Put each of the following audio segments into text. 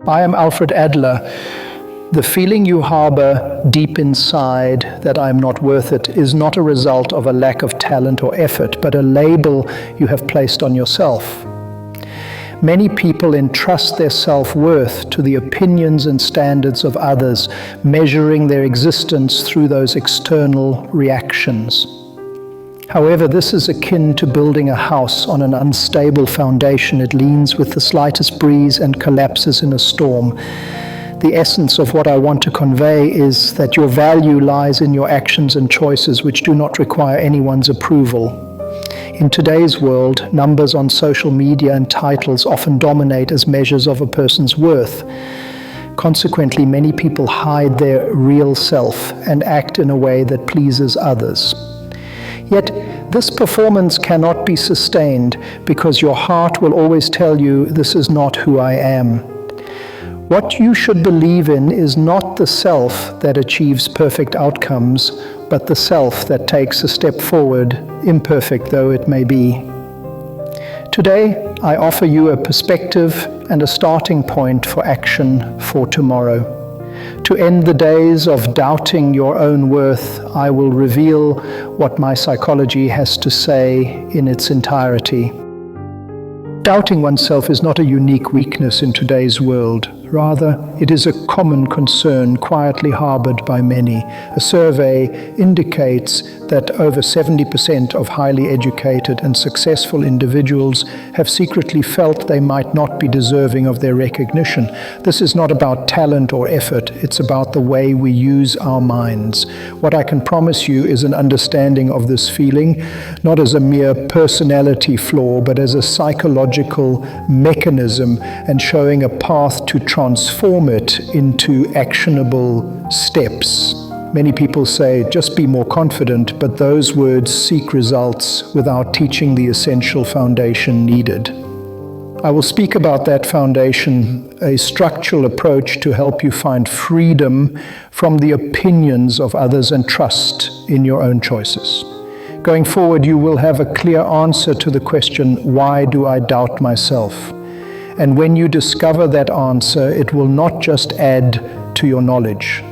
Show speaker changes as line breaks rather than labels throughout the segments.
I am Alfred Adler. The feeling you harbor deep inside that I am not worth it is not a result of a lack of talent or effort, but a label you have placed on yourself. Many people entrust their self-worth to the opinions and standards of others, measuring their existence through those external reactions. However, this is akin to building a house on an unstable foundation. It leans with the slightest breeze and collapses in a storm. The essence of what I want to convey is that your value lies in your actions and choices which do not require anyone's approval. In today's world, numbers on social media and titles often dominate as measures of a person's worth. Consequently, many people hide their real self and act in a way that pleases others. Yet, this performance cannot be sustained because your heart will always tell you, this is not who I am. What you should believe in is not the self that achieves perfect outcomes, but the self that takes a step forward, imperfect though it may be. Today, I offer you a perspective and a starting point for action for tomorrow. To end the days of doubting your own worth, I will reveal what my psychology has to say in its entirety. Doubting oneself is not a unique weakness in today's world. Rather, it is a common concern quietly harbored by many. A survey indicates that over 70% of highly educated and successful individuals have secretly felt they might not be deserving of their recognition. This is not about talent or effort, it's about the way we use our minds. What I can promise you is an understanding of this feeling, not as a mere personality flaw, but as a psychological mechanism, and showing a path to transform it into actionable steps. Many people say, just be more confident, but those words seek results without teaching the essential foundation needed. I will speak about that foundation, a structural approach to help you find freedom from the opinions of others and trust in your own choices. Going forward, you will have a clear answer to the question, why do I doubt myself? And when you discover that answer, it will not just add to your knowledge.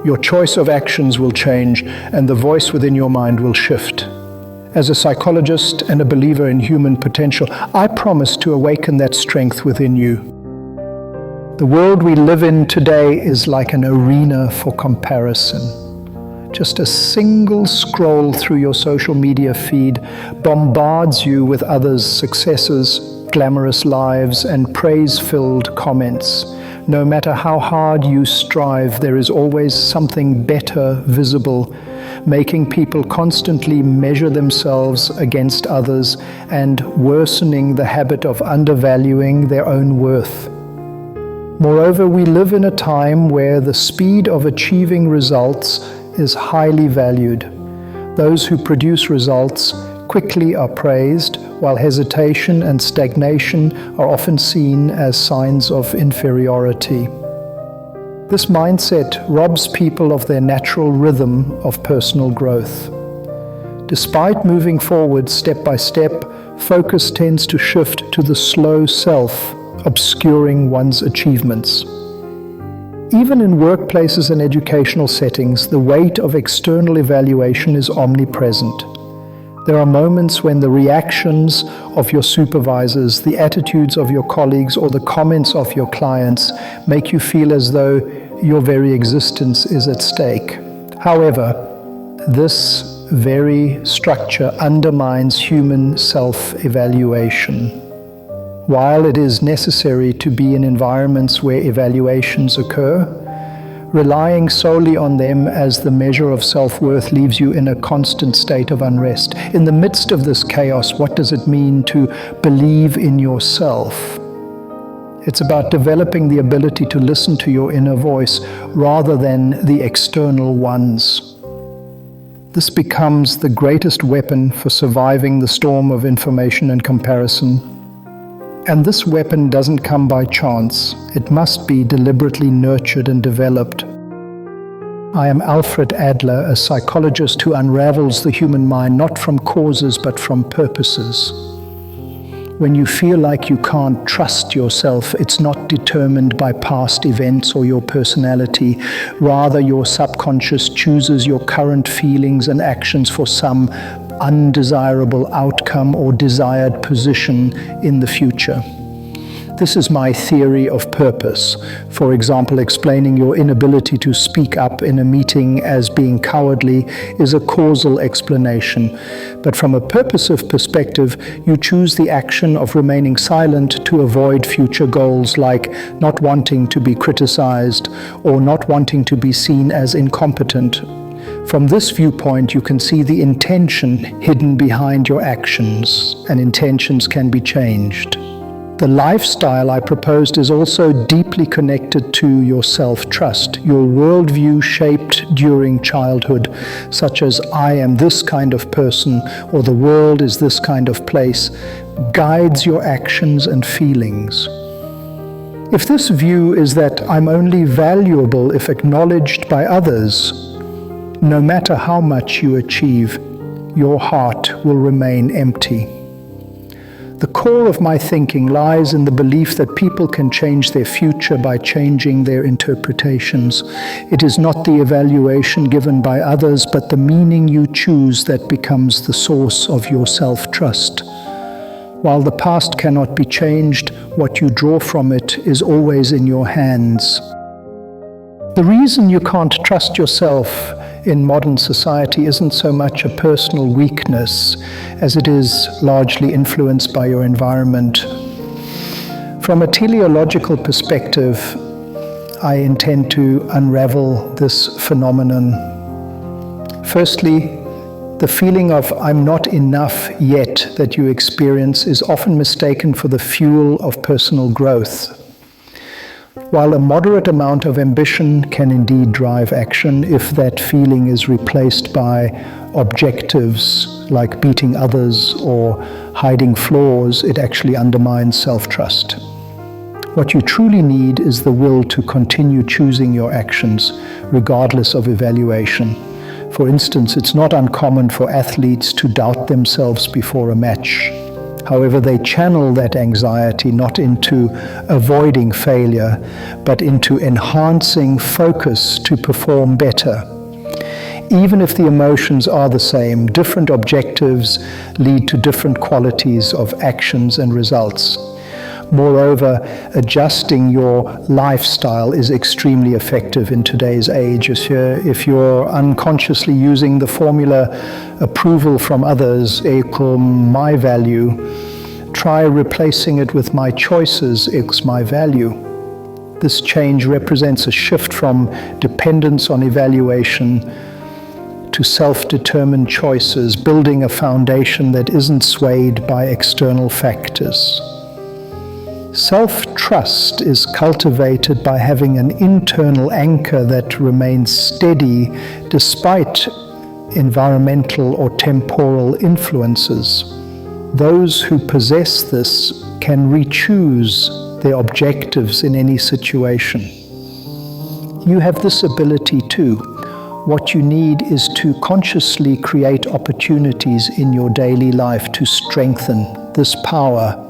Your choice of actions will change, and the voice within your mind will shift. As a psychologist and a believer in human potential, I promise to awaken that strength within you. The world we live in today is like an arena for comparison. Just a single scroll through your social media feed bombards you with others' successes, glamorous lives, and praise-filled comments. No matter how hard you strive, there is always something better visible, making people constantly measure themselves against others and worsening the habit of undervaluing their own worth. Moreover, we live in a time where the speed of achieving results is highly valued. Those who produce results quickly are praised, while hesitation and stagnation are often seen as signs of inferiority. This mindset robs people of their natural rhythm of personal growth. Despite moving forward step by step, focus tends to shift to the slow self, obscuring one's achievements. Even in workplaces and educational settings, the weight of external evaluation is omnipresent. There are moments when the reactions of your supervisors, the attitudes of your colleagues, or the comments of your clients make you feel as though your very existence is at stake. However, this very structure undermines human self-evaluation. While it is necessary to be in environments where evaluations occur, relying solely on them as the measure of self-worth leaves you in a constant state of unrest. In the midst of this chaos, what does it mean to believe in yourself? It's about developing the ability to listen to your inner voice rather than the external ones. This becomes the greatest weapon for surviving the storm of information and comparison. And this weapon doesn't come by chance. It must be deliberately nurtured and developed. I am Alfred Adler, a psychologist who unravels the human mind not from causes but from purposes. When you feel like you can't trust yourself, it's not determined by past events or your personality. Rather, your subconscious chooses your current feelings and actions for some undesirable outcome or desired position in the future. This is my theory of purpose. For example, explaining your inability to speak up in a meeting as being cowardly is a causal explanation. But from a purposive perspective, you choose the action of remaining silent to avoid future goals like not wanting to be criticized or not wanting to be seen as incompetent. From this viewpoint, you can see the intention hidden behind your actions, and intentions can be changed. The lifestyle I proposed is also deeply connected to your self-trust, your worldview shaped during childhood, such as I am this kind of person or the world is this kind of place, guides your actions and feelings. If this view is that I'm only valuable if acknowledged by others, no matter how much you achieve, your heart will remain empty. The core of my thinking lies in the belief that people can change their future by changing their interpretations. It is not the evaluation given by others, but the meaning you choose that becomes the source of your self-trust. While the past cannot be changed, what you draw from it is always in your hands. The reason you can't trust yourself in modern society isn't so much a personal weakness as it is largely influenced by your environment. From a teleological perspective, I intend to unravel this phenomenon. Firstly, the feeling of I'm not enough yet that you experience is often mistaken for the fuel of personal growth. While a moderate amount of ambition can indeed drive action, if that feeling is replaced by objectives like beating others or hiding flaws, it actually undermines self-trust. What you truly need is the will to continue choosing your actions, regardless of evaluation. For instance, it's not uncommon for athletes to doubt themselves before a match. However, they channel that anxiety not into avoiding failure, but into enhancing focus to perform better. Even if the emotions are the same, different objectives lead to different qualities of actions and results. Moreover, adjusting your lifestyle is extremely effective in today's age. If you're unconsciously using the formula approval from others equal my value, try replacing it with my choices equals my value. This change represents a shift from dependence on evaluation to self-determined choices, building a foundation that isn't swayed by external factors. Self-trust is cultivated by having an internal anchor that remains steady despite environmental or temporal influences. Those who possess this can re-choose their objectives in any situation. You have this ability too. What you need is to consciously create opportunities in your daily life to strengthen this power.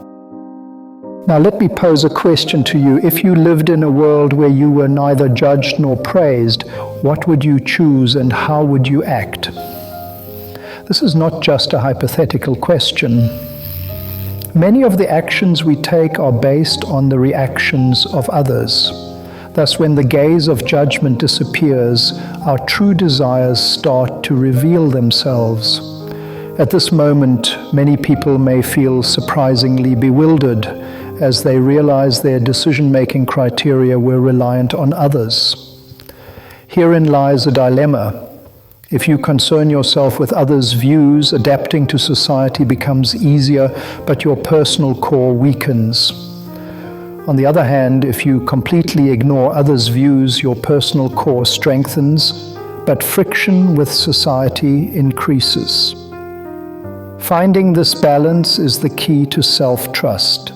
Now let me pose a question to you. If you lived in a world where you were neither judged nor praised, what would you choose and how would you act? This is not just a hypothetical question. Many of the actions we take are based on the reactions of others. Thus, when the gaze of judgment disappears, our true desires start to reveal themselves. At this moment, many people may feel surprisingly bewildered as they realize their decision-making criteria were reliant on others. Herein lies a dilemma. If you concern yourself with others' views, adapting to society becomes easier, but your personal core weakens. On the other hand, if you completely ignore others' views, your personal core strengthens, but friction with society increases. Finding this balance is the key to self-trust.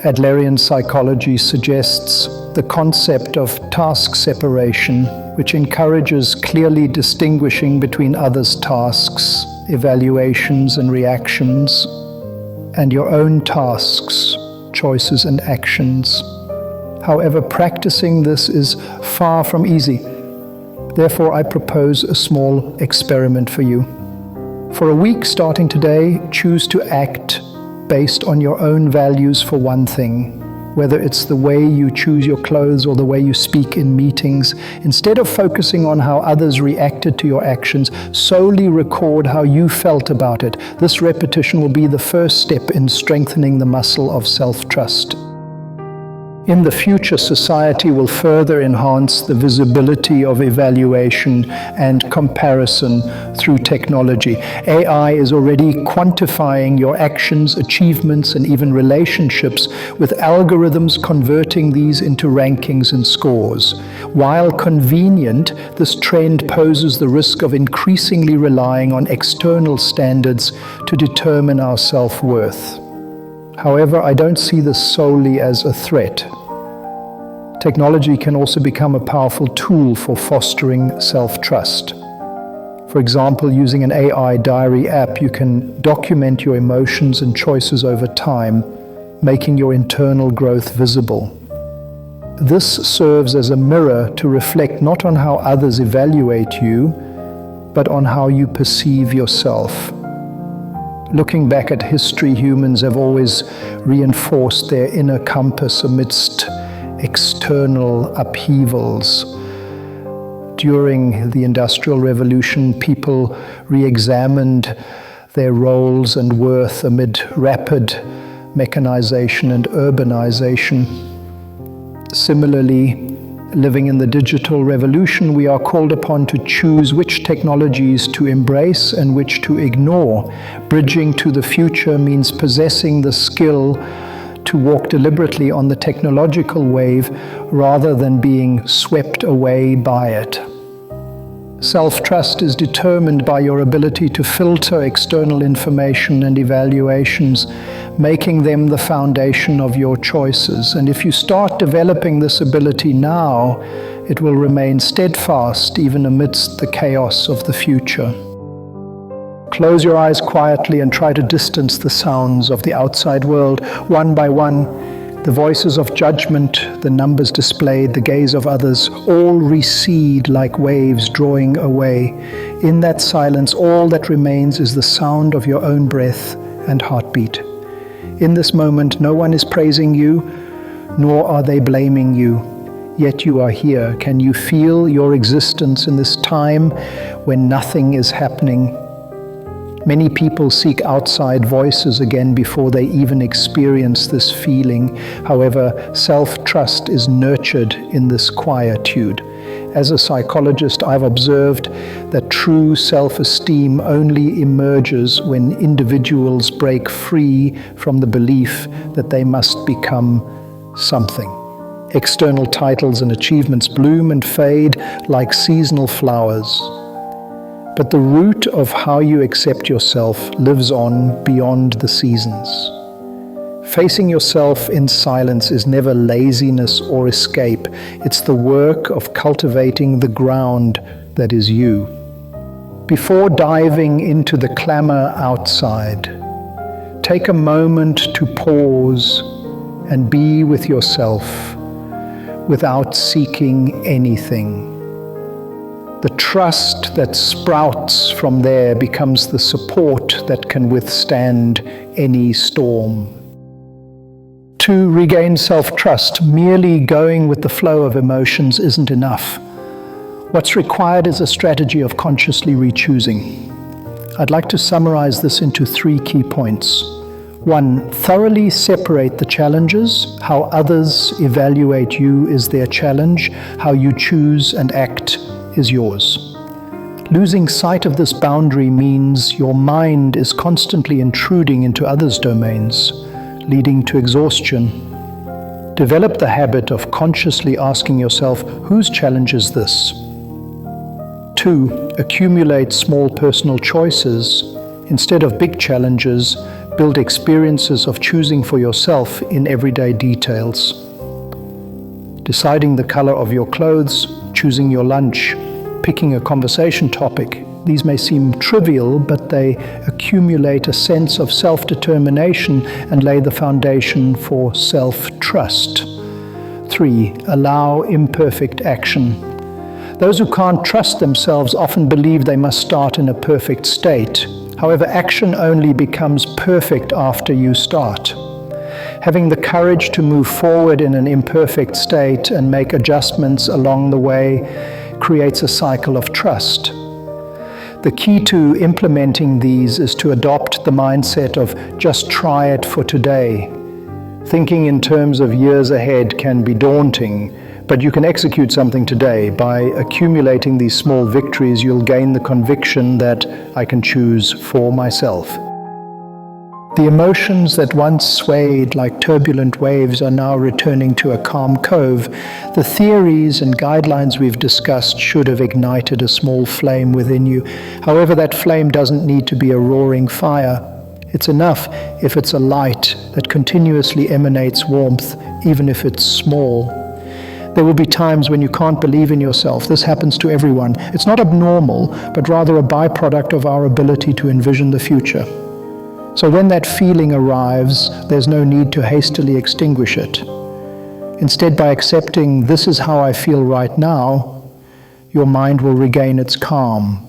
Adlerian psychology suggests the concept of task separation, which encourages clearly distinguishing between others' tasks, evaluations, and reactions. and your own tasks, choices, and actions. However, practicing this is far from easy. Therefore, I propose a small experiment for you. For a week starting today, choose to act based on your own values for one thing, whether it's the way you choose your clothes or the way you speak in meetings. Instead of focusing on how others reacted to your actions, solely record how you felt about it. This repetition will be the first step in strengthening the muscle of self-trust. In the future, society will further enhance the visibility of evaluation and comparison through technology. AI is already quantifying your actions, achievements, and even relationships, with algorithms converting these into rankings and scores. While convenient, this trend poses the risk of increasingly relying on external standards to determine our self-worth. However, I don't see this solely as a threat. Technology can also become a powerful tool for fostering self-trust. For example, using an AI diary app, you can document your emotions and choices over time, making your internal growth visible. This serves as a mirror to reflect not on how others evaluate you, but on how you perceive yourself. Looking back at history, humans have always reinforced their inner compass amidst external upheavals. During the Industrial Revolution, people re-examined their roles and worth amid rapid mechanization and urbanization. Similarly, living in the digital revolution, we are called upon to choose which technologies to embrace and which to ignore. Bridging to the future means possessing the skill to walk deliberately on the technological wave rather than being swept away by it. Self-trust is determined by your ability to filter external information and evaluations, making them the foundation of your choices. And if you start developing this ability now, it will remain steadfast even amidst the chaos of the future. Close your eyes quietly and try to distance the sounds of the outside world. One by one, the voices of judgment, the numbers displayed, the gaze of others, all recede like waves drawing away. In that silence, all that remains is the sound of your own breath and heartbeat. In this moment, no one is praising you, nor are they blaming you. Yet you are here. Can you feel your existence in this time when nothing is happening? Many people seek outside voices again before they even experience this feeling. However, self-trust is nurtured in this quietude. As a psychologist, I've observed that true self-esteem only emerges when individuals break free from the belief that they must become something. External titles and achievements bloom and fade like seasonal flowers. But the root of how you accept yourself lives on beyond the seasons. Facing yourself in silence is never laziness or escape. It's the work of cultivating the ground that is you. Before diving into the clamor outside, take a moment to pause and be with yourself without seeking anything. The trust that sprouts from there becomes the support that can withstand any storm. To regain self-trust, merely going with the flow of emotions isn't enough. What's required is a strategy of consciously re-choosing. I'd like to summarize this into 3 key points. 1, thoroughly separate the challenges. How others evaluate you is their challenge. How you choose and act is yours. Losing sight of this boundary means your mind is constantly intruding into others' domains, leading to exhaustion. Develop the habit of consciously asking yourself, whose challenge is this? 2, accumulate small personal choices. Instead of big challenges, build experiences of choosing for yourself in everyday details. Deciding the color of your clothes, choosing your lunch, picking a conversation topic, These may seem trivial, but they accumulate a sense of self-determination and lay the foundation for self-trust. 3. Allow imperfect action. Those who can't trust themselves often believe they must start in a perfect state. However, action only becomes perfect after you start. Having the courage to move forward in an imperfect state and make adjustments along the way creates a cycle of trust. The key to implementing these is to adopt the mindset of just try it for today. Thinking in terms of years ahead can be daunting, but you can execute something today. By accumulating these small victories, you'll gain the conviction that I can choose for myself. The emotions that once swayed like turbulent waves are now returning to a calm cove. The theories and guidelines we've discussed should have ignited a small flame within you. However, that flame doesn't need to be a roaring fire. It's enough if it's a light that continuously emanates warmth, even if it's small. There will be times when you can't believe in yourself. This happens to everyone. It's not abnormal, but rather a byproduct of our ability to envision the future. So when that feeling arrives, there's no need to hastily extinguish it. Instead, by accepting this is how I feel right now, your mind will regain its calm.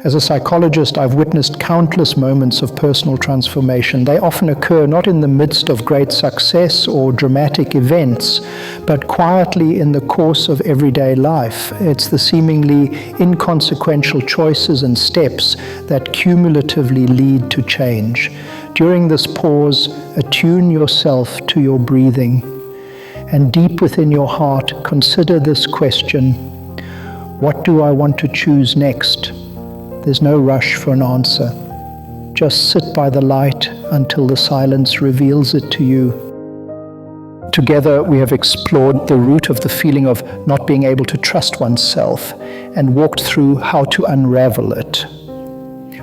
As a psychologist, I've witnessed countless moments of personal transformation. They often occur not in the midst of great success or dramatic events, but quietly in the course of everyday life. It's the seemingly inconsequential choices and steps that cumulatively lead to change. During this pause, attune yourself to your breathing, and deep within your heart, consider this question: what do I want to choose next? There's no rush for an answer. Just sit by the light until the silence reveals it to you. Together, we have explored the root of the feeling of not being able to trust oneself and walked through how to unravel it.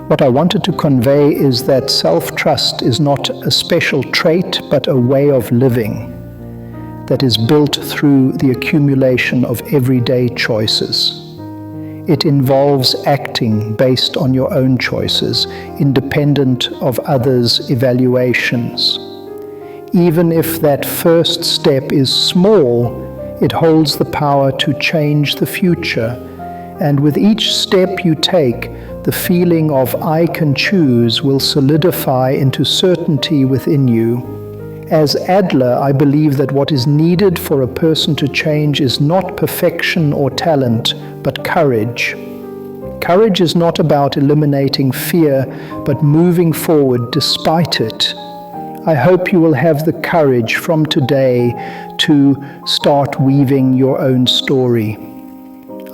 What I wanted to convey is that self-trust is not a special trait, but a way of living that is built through the accumulation of everyday choices. It involves acting based on your own choices, independent of others' evaluations. Even if that first step is small, it holds the power to change the future. And with each step you take, the feeling of I can choose will solidify into certainty within you. As Adler, I believe that what is needed for a person to change is not perfection or talent, but courage. Courage is not about eliminating fear, but moving forward despite it. I hope you will have the courage from today to start weaving your own story.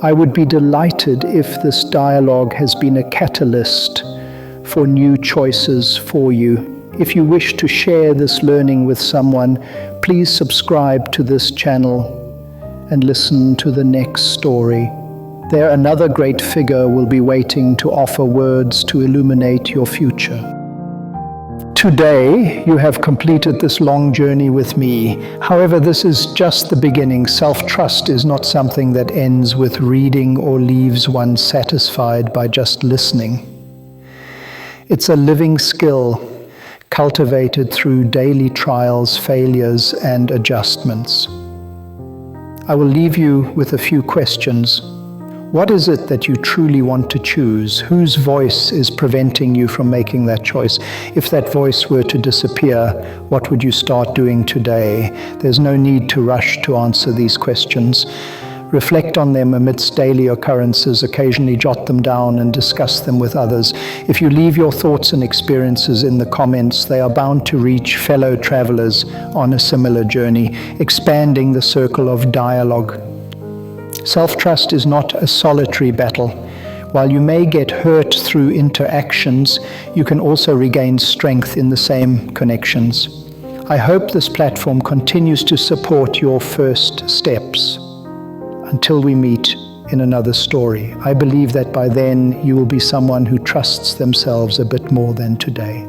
I would be delighted if this dialogue has been a catalyst for new choices for you. If you wish to share this learning with someone, please subscribe to this channel and listen to the next story. There another great figure will be waiting to offer words to illuminate your future. Today, you have completed this long journey with me. However, this is just the beginning. Self-trust is not something that ends with reading or leaves one satisfied by just listening. It's a living skill, cultivated through daily trials, failures, and adjustments. I will leave you with a few questions. What is it that you truly want to choose? Whose voice is preventing you from making that choice? If that voice were to disappear, what would you start doing today? There's no need to rush to answer these questions. Reflect on them amidst daily occurrences, occasionally jot them down and discuss them with others. If you leave your thoughts and experiences in the comments, they are bound to reach fellow travelers on a similar journey, expanding the circle of dialogue. Self-trust is not a solitary battle. While you may get hurt through interactions, you can also regain strength in the same connections. I hope this platform continues to support your first steps. Until we meet in another story, I believe that by then you will be someone who trusts themselves a bit more than today.